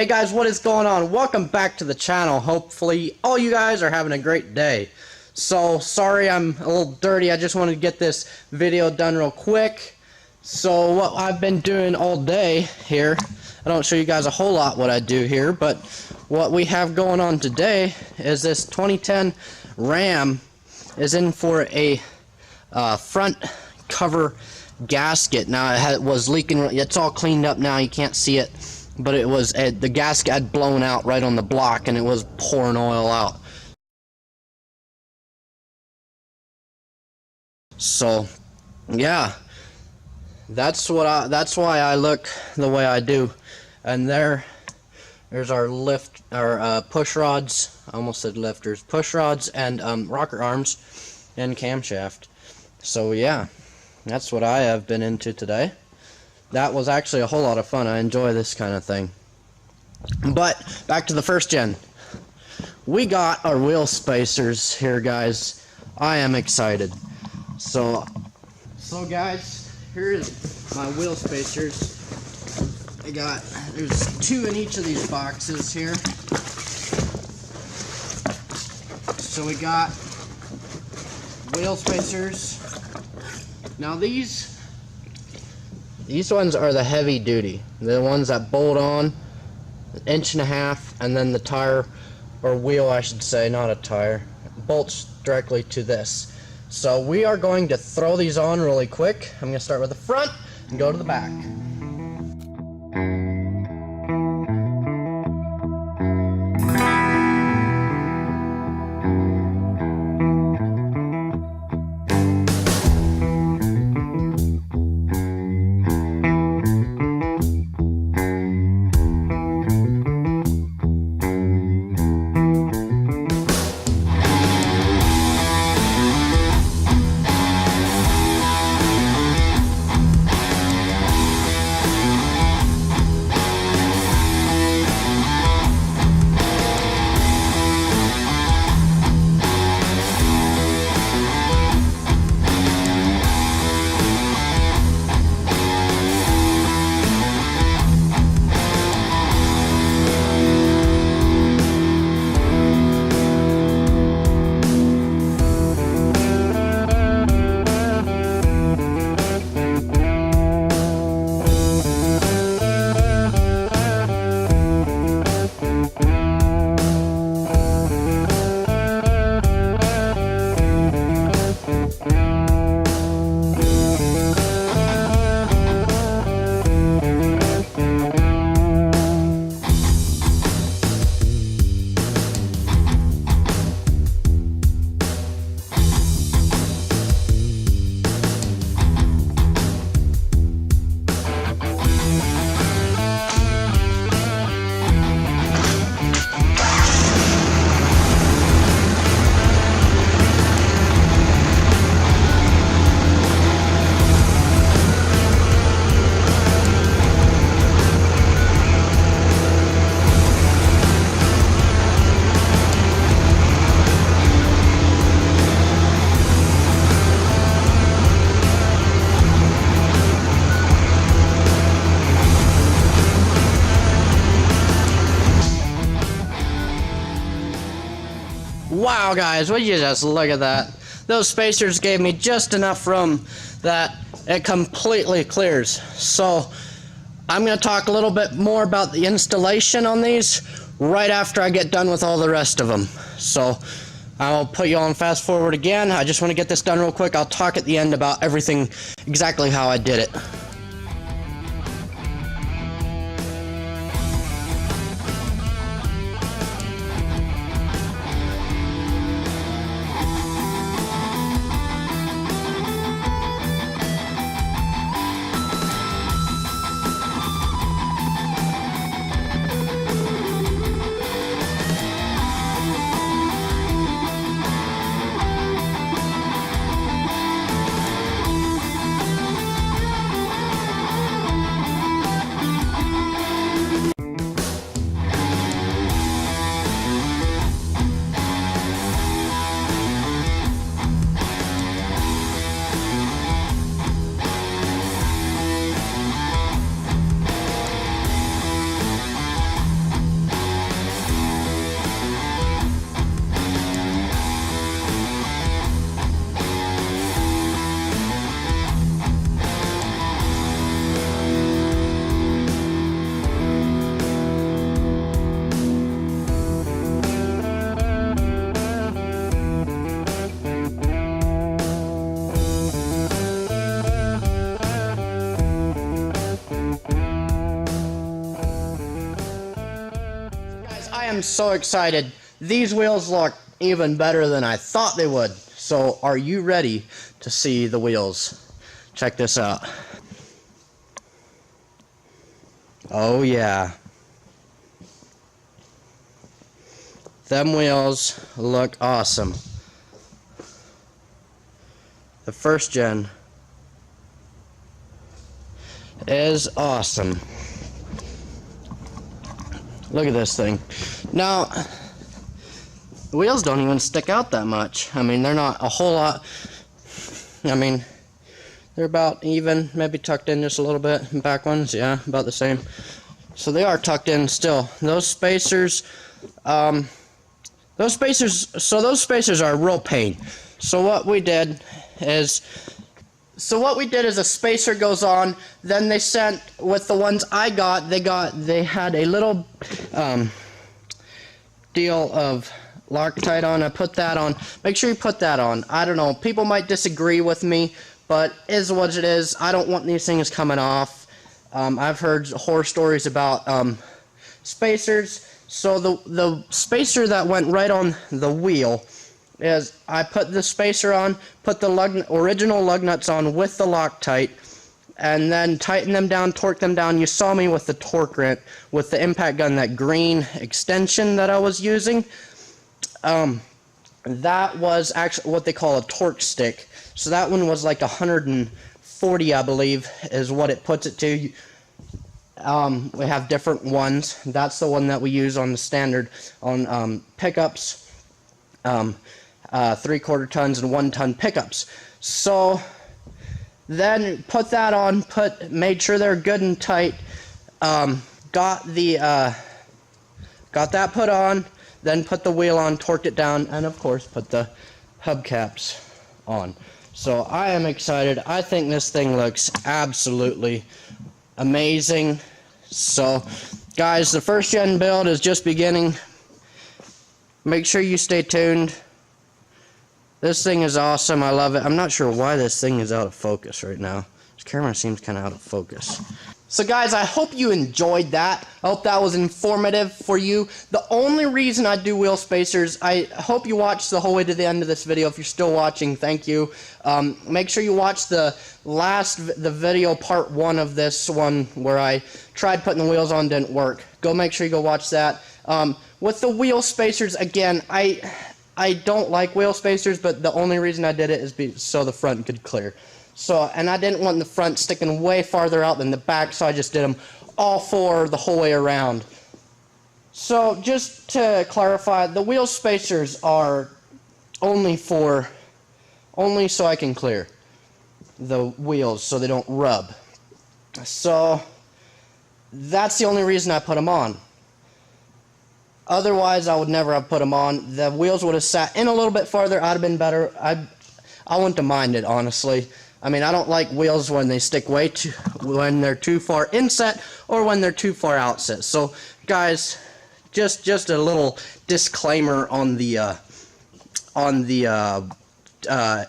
Hey guys, what is going on? Welcome back to the channel. Hopefully all you guys are having a great day. So sorry I'm a little dirty. I just wanted to get this video done real quick. So what I've been doing all day here, I don't show you guys a whole lot what I do here, but what we have going on today is this 2010 Ram is in for a front cover gasket. Now it was leaking. It's all cleaned up now, you can't see it, but it was the gasket had blown out right on the block and it was pouring oil out. So yeah, that's why I look the way I do. And there's our push rods. I almost said lifters. Push rods and rocker arms and camshaft. So yeah, that's what I have been into today. That was actually a whole lot of fun. I enjoy this kind of thing. But back to the first gen. We got our wheel spacers here, guys. I am excited. So guys, here's my wheel spacers. There's 2 in each of these boxes here. So we got wheel spacers. Now these ones are the heavy duty. The ones that bolt on, 1.5 inches, and then the tire, or wheel I should say, not a tire, bolts directly to this. So we are going to throw these on really quick. I'm going to start with the front and go to the back. Wow guys, would you just look at that? Those spacers gave me just enough room that it completely clears. So I'm going to talk a little bit more about the installation on these right after I get done with all the rest of them. So I'll put you on fast forward again. I just want to get this done real quick. I'll talk at the end about everything, exactly how I did it. am so excited. These wheels look even better than I thought they would. So are you ready to see the wheels? Check this out. Oh yeah. Them wheels look awesome. The first gen is awesome. Look at this thing. Now, the wheels don't even stick out that much. I mean, they're not a whole lot. I mean, they're about even, maybe tucked in just a little bit. Back ones, yeah, about the same. So they are tucked in still. Those spacers are a real pain. So what we did is a spacer goes on, then they sent, with the ones I got, they had a little deal of Loctite on. I put that on. Make sure you put that on. I don't know, people might disagree with me, but is what it is. I don't want these things coming off. I've heard horror stories about spacers. So the spacer that went right on the wheel is, I put the spacer on, put the original lug nuts on with the Loctite, and then tighten them down, torque them down. You saw me with the torque wrench, with the impact gun, that green extension that I was using. That was actually what they call a torque stick. So that one was like 140, I believe, is what it puts it to. We have different ones. That's the one that we use on the standard, on pickups, 3/4 tons and 1 ton pickups. So then put that on, made sure they're good and tight, got that put on, then put the wheel on, torqued it down, and of course put the hubcaps on. So I am excited. I think this thing looks absolutely amazing. So guys, the first gen build is just beginning. Make sure you stay tuned. This thing is awesome. I love it. I'm not sure why this thing is out of focus right now. This camera seems kind of out of focus. So guys, I hope you enjoyed that. I hope that was informative for you. The only reason I do wheel spacers, I hope you watched the whole way to the end of this video. If you're still watching, thank you. Make sure you watch the video part 1 of this one, where I tried putting the wheels on, didn't work. Make sure you go watch that. With the wheel spacers, again, I don't like wheel spacers, but the only reason I did it is so the front could clear. So, and I didn't want the front sticking way farther out than the back, so I just did them all 4 the whole way around. So, just to clarify, the wheel spacers are only so I can clear the wheels so they don't rub. So, that's the only reason I put them on. Otherwise, I would never have put them on. The wheels would have sat in a little bit farther. I'd have been better. I wouldn't have minded, honestly. I mean, I don't like wheels when they stick when they're too far inset or when they're too far outset. So, guys, just a little disclaimer on the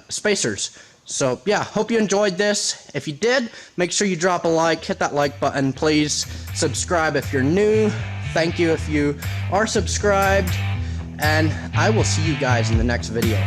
spacers. So, yeah, hope you enjoyed this. If you did, make sure you drop a like, hit that like button, please. Subscribe if you're new. Thank you if you are subscribed, and I will see you guys in the next video.